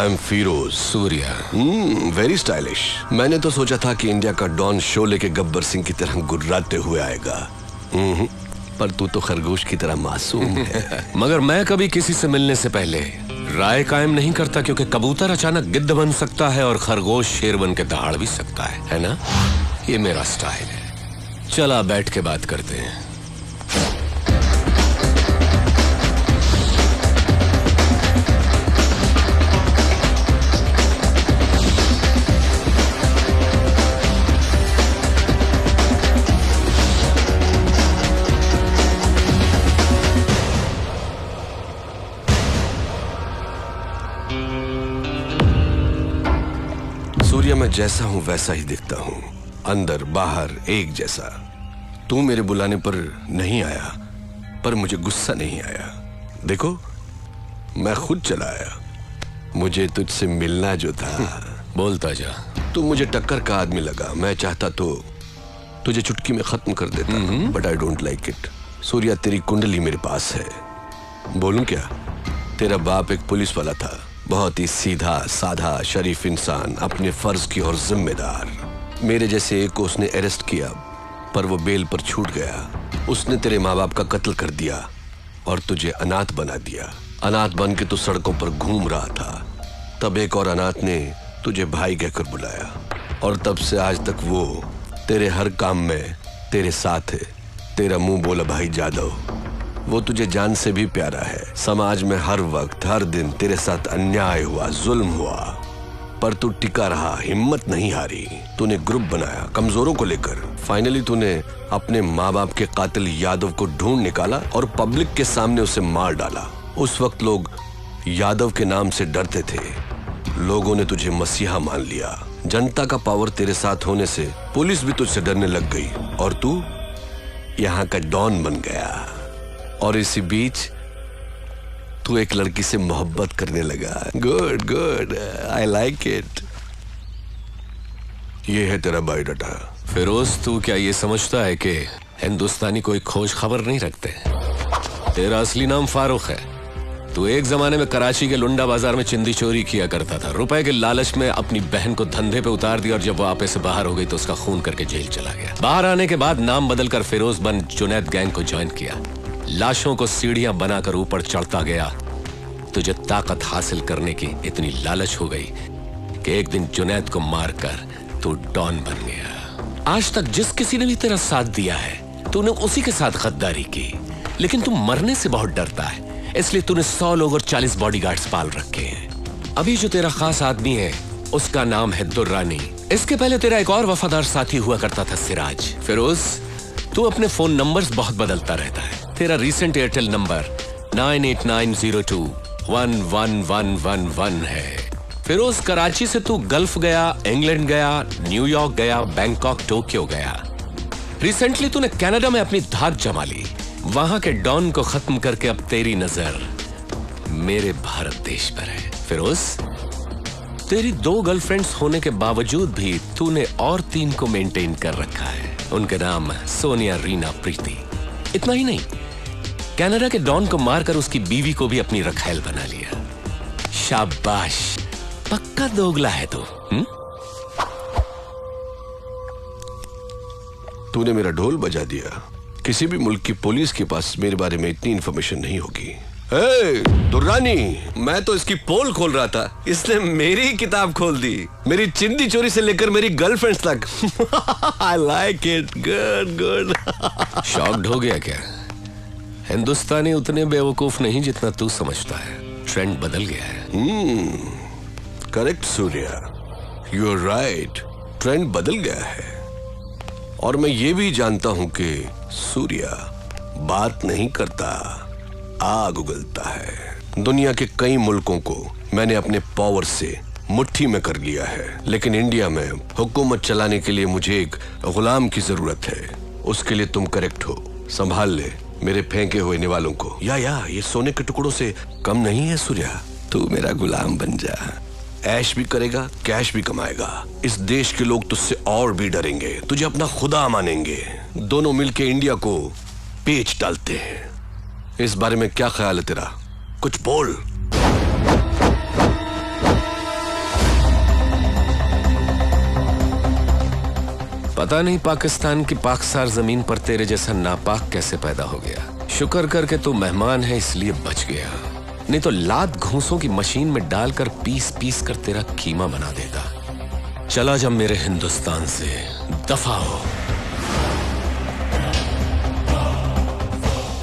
M Firoz Surya. Very stylish. मैंने तो सोचा था कि इंडिया का डॉन शोले के गब्बर सिंह की तरह गुर्राते हुए आएगा, पर तू तो खरगोश की तरह मासूम है। मगर मैं कभी किसी से मिलने से पहले राय कायम नहीं करता, क्योंकि कबूतर अचानक गिद्ध बन सकता है और खरगोश शेर बन के दहाड़ भी सकता है ना? ये मेरा स्टाइल है। चला बैठ के बात करते हैं। सूर्या, मैं जैसा हूं वैसा ही दिखता हूं, अंदर बाहर एक जैसा। तू मेरे बुलाने पर नहीं आया, पर मुझे गुस्सा नहीं आया। देखो, मैं खुद चला आया। मुझे तुझसे मिलना जो था। बोलता जा। तू मुझे टक्कर का आदमी लगा। मैं चाहता तो तुझे चुटकी में खत्म कर देता, but I don't like it. Surya, तेरी कुंडली मेरे पास है। बोलूं क्या? तेरा बाप एक पुलिस वाला था, बहुत ही सीधा साधा शरीफ इंसान, अपने फर्ज की और जिम्मेदार। मेरे जैसे एक को उसने अरेस्ट किया, पर वो बेल पर छूट गया। उसने तेरे माँ बाप का कत्ल कर दिया और तुझे अनाथ बना दिया। अनाथ बन के तू सड़कों पर घूम रहा था। तब एक और अनाथ ने तुझे भाई कहकर बुलाया, और तब से आज तक वो तेरे हर काम में तेरे साथ है। तेरा मुंह बोला भाई जादव, वो तुझे जान से भी प्यारा है। समाज में हर वक्त हर दिन तेरे साथ अन्याय हुआ, जुल्म हुआ, पर तू टिका रहा, हिम्मत नहीं हारी। तूने ग्रुप बनाया कमजोरों को लेकर। फाइनली तूने अपने माँ बाप के कातिल यादव को ढूंढ निकाला और पब्लिक के सामने उसे मार डाला। उस वक्त लोग यादव के नाम से डरते थे। लोगों ने तुझे मसीहा मान लिया। जनता का पावर तेरे साथ होने से पुलिस भी तुझसे डरने लग गई, और तू यहाँ का डॉन बन गया। और इसी बीच तू एक लड़की से मोहब्बत करने लगा। Good good, I like it. ये है तेरा बायोडाटा। फिरोज, तू क्या ये समझता है कि हिंदुस्तानी कोई खोज खबर नहीं रखते? तेरा असली नाम फारूक है। तू एक जमाने में कराची के लुंडा बाजार में चिंदी चोरी किया करता था। रुपए के लालच में अपनी बहन को धंधे पे उतार दिया, और जब वो आपे से बाहर हो गई तो उसका खून करके जेल चला गया। बाहर आने के बाद नाम बदलकर फिरोज बन जुनैद गैंग को ज्वाइन किया। लाशों को सीढ़ियां बनाकर ऊपर चढ़ता गया। तुझे ताकत हासिल करने की इतनी लालच हो गई कि एक दिन जुनैद को मारकर तू डॉन बन गया। आज तक जिस किसी ने भी तेरा साथ दिया है, तूने उसी के साथ गद्दारी की। लेकिन तू मरने से बहुत डरता है, इसलिए तूने 100 लोग और 40 बॉडीगार्ड्स पाल रखे हैं। अभी जो तेरा खास आदमी है, उसका नाम है दुर्रानी। इसके पहले तेरा एक और वफादार साथी हुआ करता था, सिराज। फिरोज, तू अपने फोन नंबर्स बहुत बदलता रहता है। तेरा रीसेंट एयरटेल नंबर 9890211111 है। फिरोज, कराची से तू गल्फ गया, इंग्लैंड गया, न्यूयॉर्क गया, बैंकॉक, टोक्यो गया। रिसेंटली तूने कनाडा में अपनी धाक जमा ली। वहां के डॉन को खत्म करके अब तेरी नजर मेरे भारत देश पर है। फिरोज, तेरी 2 गर्लफ्रेंड्स होने के बावजूद भी तूने और 3 को मेंटेन कर रखा है। उनके नाम सोनिया, रीना, प्रीति। इतना ही नहीं, कनाडा के डॉन को मारकर उसकी बीवी को भी अपनी रखैल बना लिया। शाबाश, पक्का दोगला है तू। तूने मेरा ढोल बजा दिया। किसी भी मुल्क की पुलिस के पास मेरे बारे में इतनी इंफॉर्मेशन नहीं होगी। दुर्रानी, मैं तो इसकी पोल खोल रहा था, इसने मेरी किताब खोल दी। मेरी चिंदी चोरी से लेकर मेरी गर्लफ्रेंड्स तक। I like it, good good. Shocked हो गया क्या? हिंदुस्तानी उतने बेवकूफ नहीं जितना तू समझता है। ट्रेंड बदल गया है। Correct Surya, you are right. Trend बदल गया है, और मैं ये भी जानता हूं कि सूर्या बात नहीं करता, आग उगलता है। दुनिया के कई मुल्कों को मैंने अपने पावर से मुट्ठी में कर लिया है, लेकिन इंडिया में हुकूमत चलाने के लिए मुझे एक गुलाम की जरूरत है। उसके लिए तुम करेक्ट हो। संभाल ले मेरे फेंके हुए निवालों को। या ये सोने के टुकड़ों से कम नहीं है सूर्या। तू मेरा गुलाम बन जा, ऐश भी करेगा, कैश भी कमाएगा। इस देश के लोग तुझसे और भी डरेंगे, तुझे अपना खुदा मानेंगे। दोनों मिलके इंडिया को पेच डालते हैं। इस बारे में क्या ख्याल है तेरा? कुछ बोल। पता नहीं पाकिस्तान की पाकसार जमीन पर तेरे जैसा नापाक कैसे पैदा हो गया। शुक्र करके तू मेहमान है इसलिए बच गया, नहीं तो लात घूंसों की मशीन में डालकर पीस पीस कर तेरा कीमा बना देता। चला जा मेरे हिंदुस्तान से, दफा हो।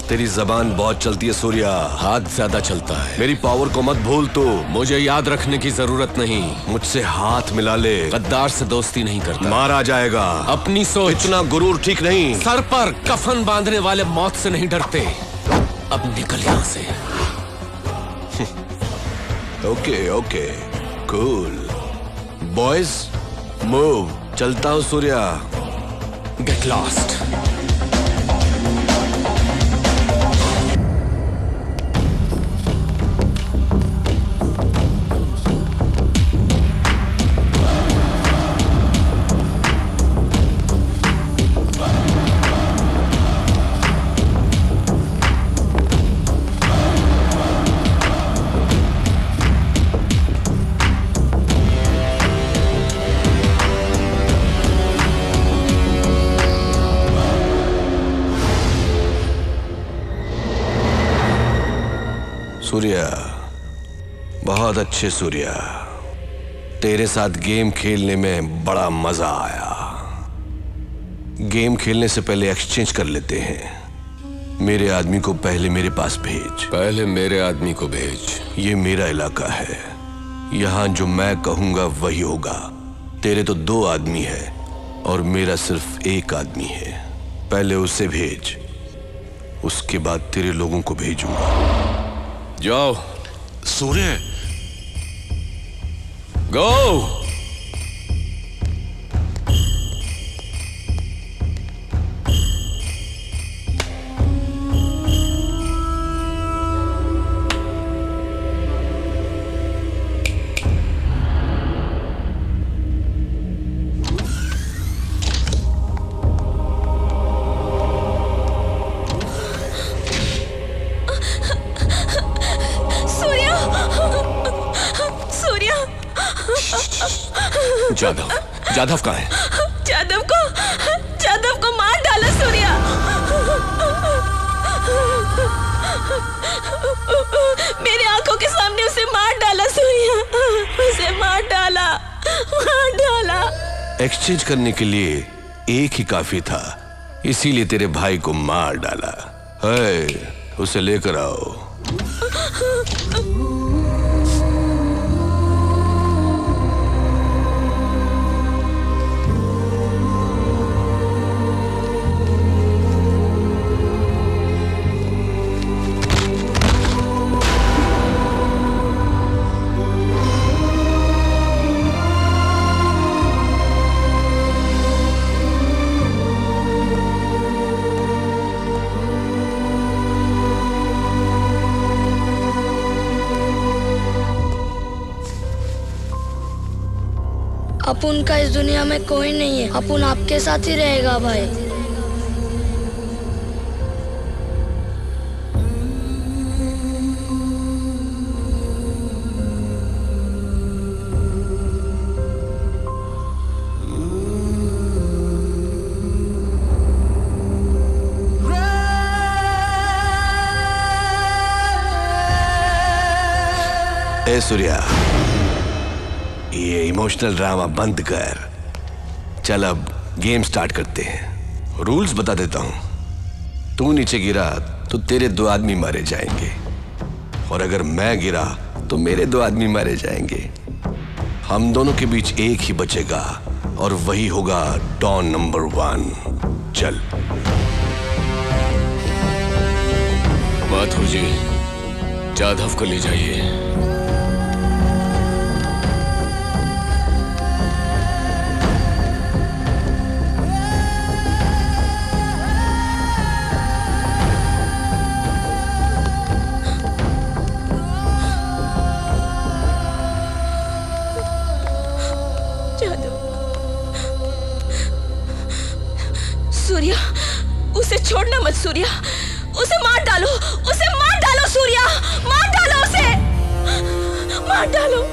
तेरी जबान बहुत चलती है सूर्या, हाथ ज्यादा चलता है। मेरी पावर को मत भूल तू। मुझे याद रखने की जरूरत नहीं। मुझसे हाथ मिला ले, गद्दार से दोस्ती नहीं करता। मारा जाएगा। अपनी सोच। इतना गुरूर ठीक नहीं। सर पर कफन बांधने वाले मौत से नहीं डरते। अब निकल यहां से। Okay okay cool boys, move. चलता हूं सूर्या। Get lost. सूर्या, बहुत अच्छे सूर्या, तेरे साथ गेम खेलने में बड़ा मजा आया। गेम खेलने से पहले एक्सचेंज कर लेते हैं। मेरे आदमी को पहले मेरे पास भेज। पहले मेरे आदमी को भेज। ये मेरा इलाका है, यहां जो मैं कहूंगा वही होगा। तेरे तो 2 आदमी है और मेरा सिर्फ 1 आदमी है। पहले उसे भेज, उसके बाद तेरे लोगों को भेजूंगा। जाओ। सूर्य, गो। जाधव, जाधव कहाँ है? जाधव को मार डाला सूर्या। मेरे आंखों के सामने उसे मार डाला सूर्या, उसे मार डाला। एक्सचेंज करने के लिए 1 ही काफी था, इसीलिए तेरे भाई को मार डाला है। उसे लेकर आओ। अपुन का इस दुनिया में कोई नहीं है। अपुन आपके साथ ही रहेगा भाई। ए सूर्या, ये इमोशनल ड्रामा बंद कर। चल अब गेम स्टार्ट करते हैं। रूल्स बता देता हूं। तू नीचे गिरा तो तेरे 2 आदमी मारे जाएंगे, और अगर मैं गिरा तो मेरे 2 आदमी मारे जाएंगे। हम दोनों के बीच 1 ही बचेगा और वही होगा डॉन नंबर 1। चल। माधव जी, जाधव को ले जाइए। सूर्या, उसे छोड़ना मत सूर्या, उसे मार डालो, उसे मार डालो सूर्या, मार डालो उसे, मार डालो।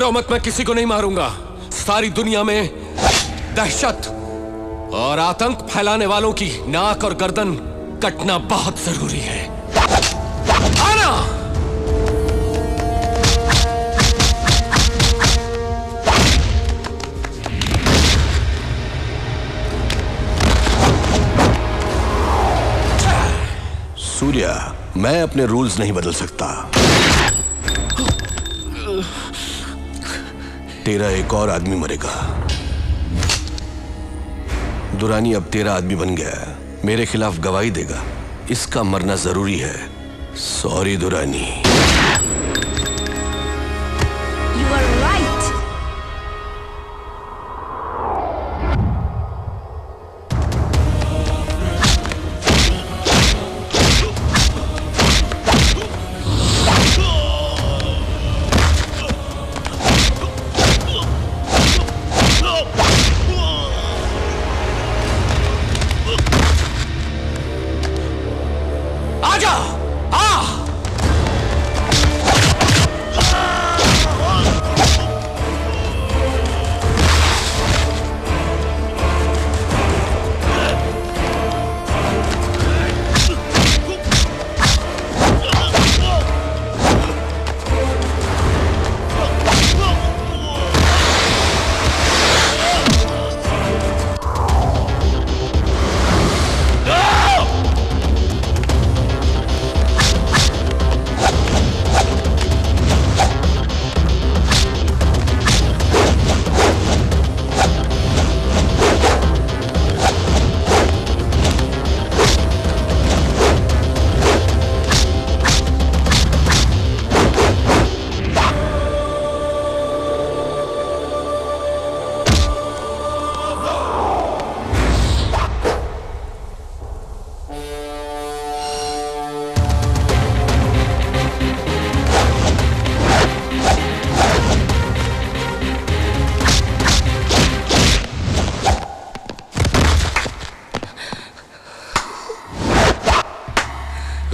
डरो मत, मैं किसी को नहीं मारूंगा। सारी दुनिया में दहशत और आतंक फैलाने वालों की नाक और गर्दन कटना बहुत जरूरी है। आना! सूर्या, मैं अपने रूल्स नहीं बदल सकता। तेरा एक और आदमी मरेगा। दुरानी अब तेरा आदमी बन गया है, मेरे खिलाफ गवाही देगा। इसका मरना जरूरी है। Sorry Durani. You are right. आजा! आ!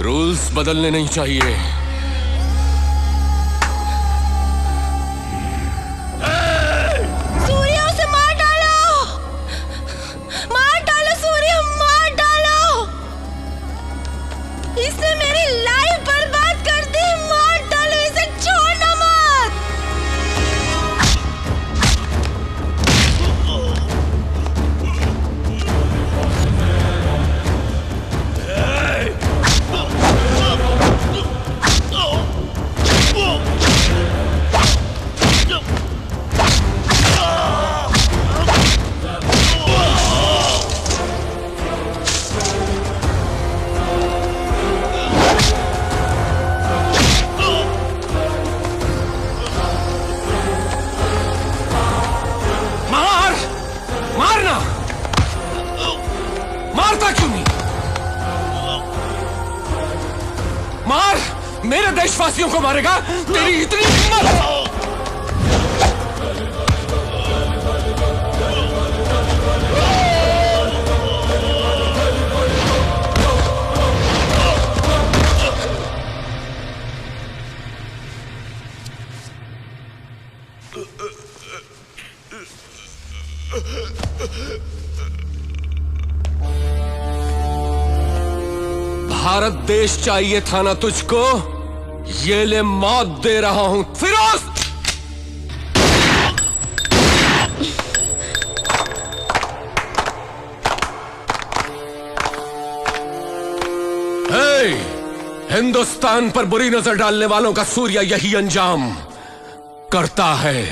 रूल्स बदलने नहीं चाहिए। सूर्या, उसे मार डालो! मार डालो सूर्या, मार डालो! इसने मेरी लाइफ बर्बाद कर दी। मार डालो इसे, छोड़ना मत। मार! मारना! मारता क्यों नहीं? मार! मेरे देशवासियों को मारेगा? तेरी इतनी हिम्मत! भारत देश चाहिए था ना तुझको? ये ले, मौत दे रहा हूं फिरोज! हिंदुस्तान पर बुरी नजर डालने वालों का सूर्य यही अंजाम करता है।